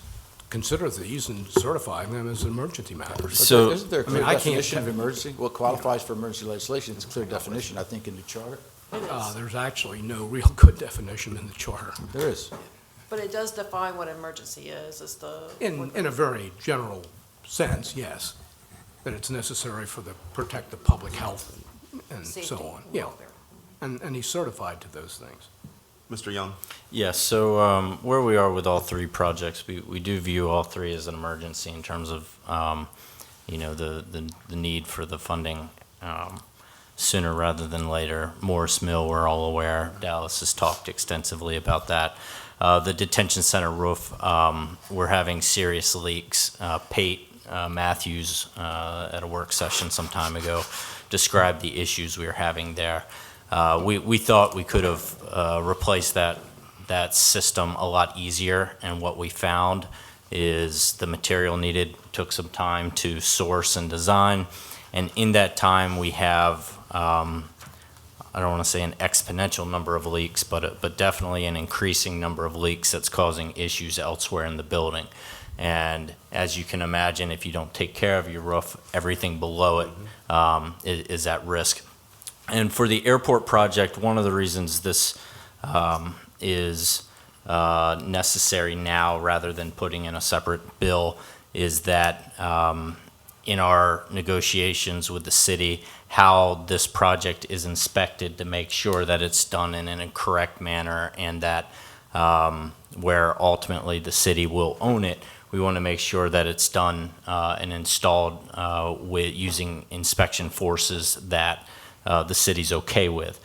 considered these and certifying them as emergency matters. So, isn't there a clear definition of emergency? What qualifies for emergency legislation? It's a clear definition, I think, in the charter. There's actually no real good definition in the charter. There is. But it does define what emergency is In a very general sense, yes, that it's necessary for protect the public health and so on. Yeah, and he's certified to those things. Mr. Young? Yes, so where we are with all 3 projects, we do view all 3 as an emergency in terms of, the need for the funding sooner rather than later. Morris Mill, we're all aware. Dallas has talked extensively about that. The detention center roof, we're having serious leaks. Pate Matthews, at a work session some time ago, described the issues we were having there. We thought we could have replaced that system a lot easier, and what we found is the material needed. Took some time to source and design, and in that time, we have, I don't want to say an exponential number of leaks, but definitely an increasing number of leaks that's causing issues elsewhere in the building. And as you can imagine, if you don't take care of your roof, everything below it is at risk. And for the airport project, one of the reasons this is necessary now rather than putting in a separate bill is that in our negotiations with the city, how this project is inspected to make sure that it's done in a correct manner and that where ultimately the city will own it, we want to make sure that it's done and installed with using inspection forces that the city's okay with.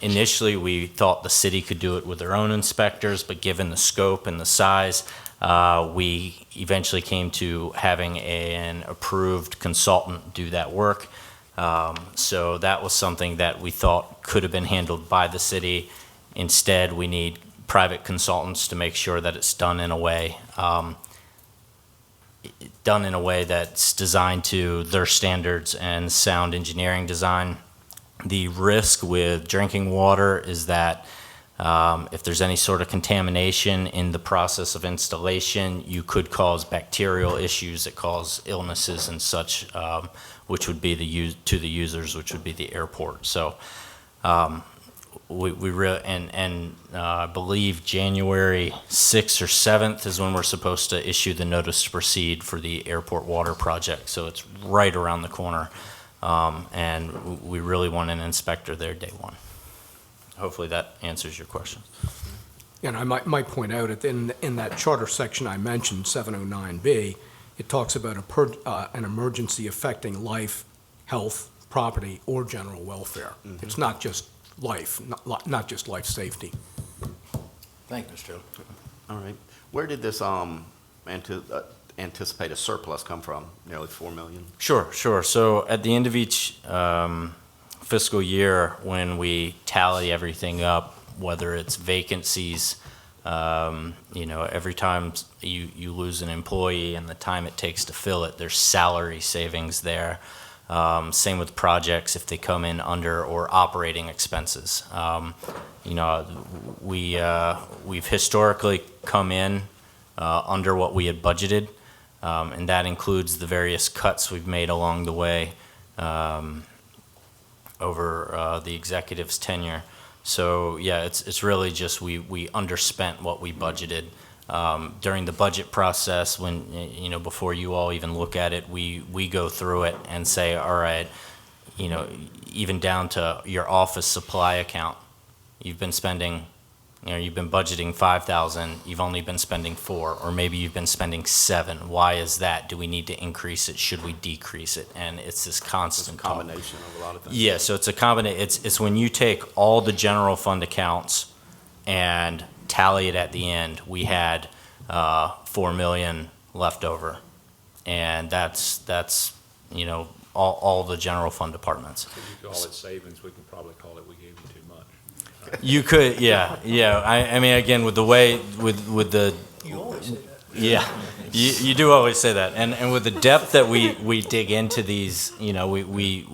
Initially, we thought the city could do it with their own inspectors, but given the scope and the size, we eventually came to having an approved consultant do that work. So that was something that we thought could have been handled by the city. Instead, we need private consultants to make sure that it's done in a way that's designed to their standards and sound engineering design. The risk with drinking water is that if there's any sort of contamination in the process of installation, you could cause bacterial issues that cause illnesses and such, which would be to the users, which would be the airport. So we really, I believe January 6th or 7th is when we're supposed to issue the notice to proceed for the airport water project. So it's right around the corner. And we really want an inspector there day one. Hopefully that answers your question. And I might point out, in that charter section I mentioned, 709B, it talks about an emergency affecting life, health, property, or general welfare. Mm-hmm. It's not just life, not just life safety. Thank you, Mr. Taylor. All right. Where did this anticipate a surplus come from? Nearly 4 million? Sure. So at the end of each fiscal year, when we tally everything up, whether it's vacancies, every time you lose an employee and the time it takes to fill it, there's salary savings there. Same with projects if they come in under or operating expenses. We've historically come in under what we had budgeted, and that includes the various cuts we've made along the way over the executive's tenure. So yeah, it's really just we underspent what we budgeted. During the budget process, when, before you all even look at it, we go through it and say, all right, even down to your office supply account, you've been budgeting 5,000, you've only been spending 4, or maybe you've been spending 7. Why is that? Do we need to increase it? Should we decrease it? And it's this constant It's a combination of a lot of things. Yeah, so it's a combination. It's when you take all the general fund accounts and tally it at the end, we had 4 million left over, and that's all the general fund departments. If you call it savings, we can probably call it we gave you too much. You could, yeah. I mean, again, with the way with the You always say that. yeah, you do always say that, and with the depth that we dig into these, we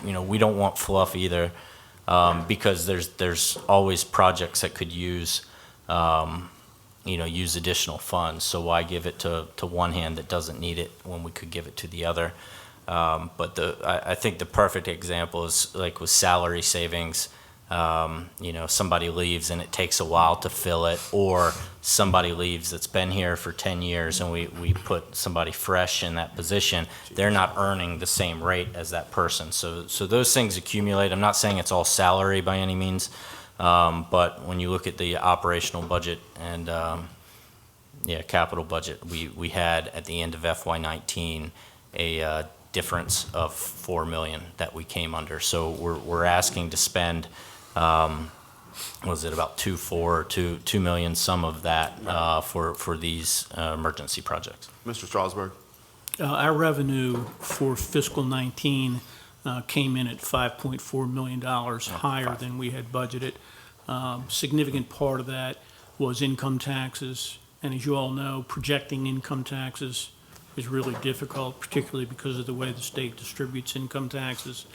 don't want fluff either, because there's always projects that could use use additional funds. So why give it to one hand that doesn't need it when we could give it to the other? But I think the perfect example is like with salary savings. Somebody leaves and it takes a while to fill it, or somebody leaves that's been here for 10 years and we put somebody fresh in that position. They're not earning the same rate as that person. So those things accumulate. I'm not saying it's all salary by any means, but when you look at the operational budget and capital budget, we had at the end of FY19 a difference of 4 million that we came under. So we're asking to spend was it about 2 million, some of that for these emergency projects. Mr. Strasburg? Our revenue for fiscal 19 came in at $5.4 million higher than we had budgeted. Significant part of that was income taxes And as you all know, projecting income taxes is really difficult, particularly because of the way the state distributes income taxes.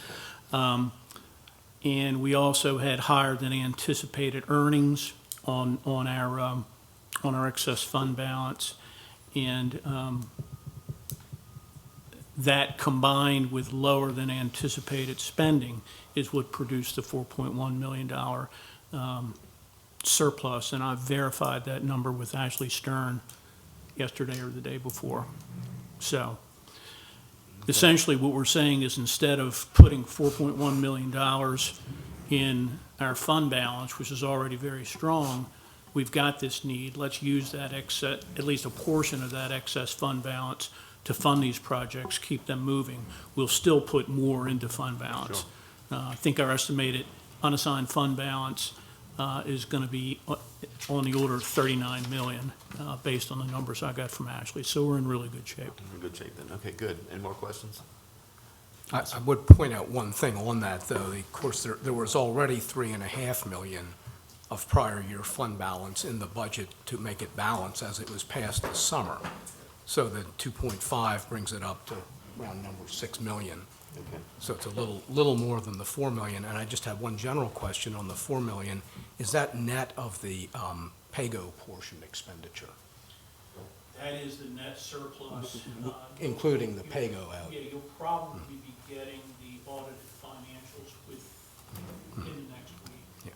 And we also had higher than anticipated earnings on our excess fund balance. And that combined with lower than anticipated spending is what produced the $4.1 million surplus. And I verified that number with Ashley Stern yesterday or the day before. So essentially what we're saying is instead of putting $4.1 million in our fund balance, which is already very strong, we've got this need. Let's use that excess, at least a portion of that excess fund balance to fund these projects, keep them moving. We'll still put more into fund balance. I think our estimated unassigned fund balance is going to be on the order of 39 million, based on the numbers I got from Ashley. So we're in really good shape. We're in good shape then. Okay, good. Any more questions? I would point out one thing on that, though. Of course, there was already 3.5 million of prior year fund balance in the budget to make it balance as it was passed this summer. So the 2.5 brings it up to round number 6 million. Okay. So it's a little more than the 4 million. And I just have one general question on the 4 million. Is that net of the PAYGO portion expenditure? That is the net surplus. Including the PAYGO out? Yeah, you'll probably be getting the audited financials in the next week. Yeah.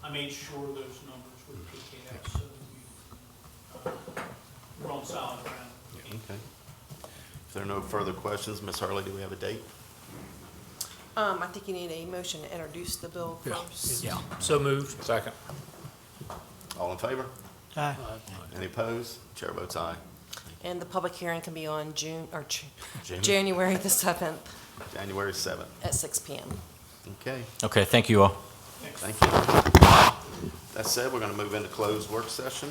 I made sure those numbers were PKF, so we're on solid ground. Okay. If there are no further questions, Ms. Hurley, do we have a date? I think you need a motion to introduce the bill Yeah. first. Yeah. So moved. Second. All in favor? Aye. Any opposed? Chair votes aye. And the public hearing can be on June. January the 7th January 7th. at 6 PM. Okay, Okay, thank you all. thank you. That said, we're going to move into closed work session.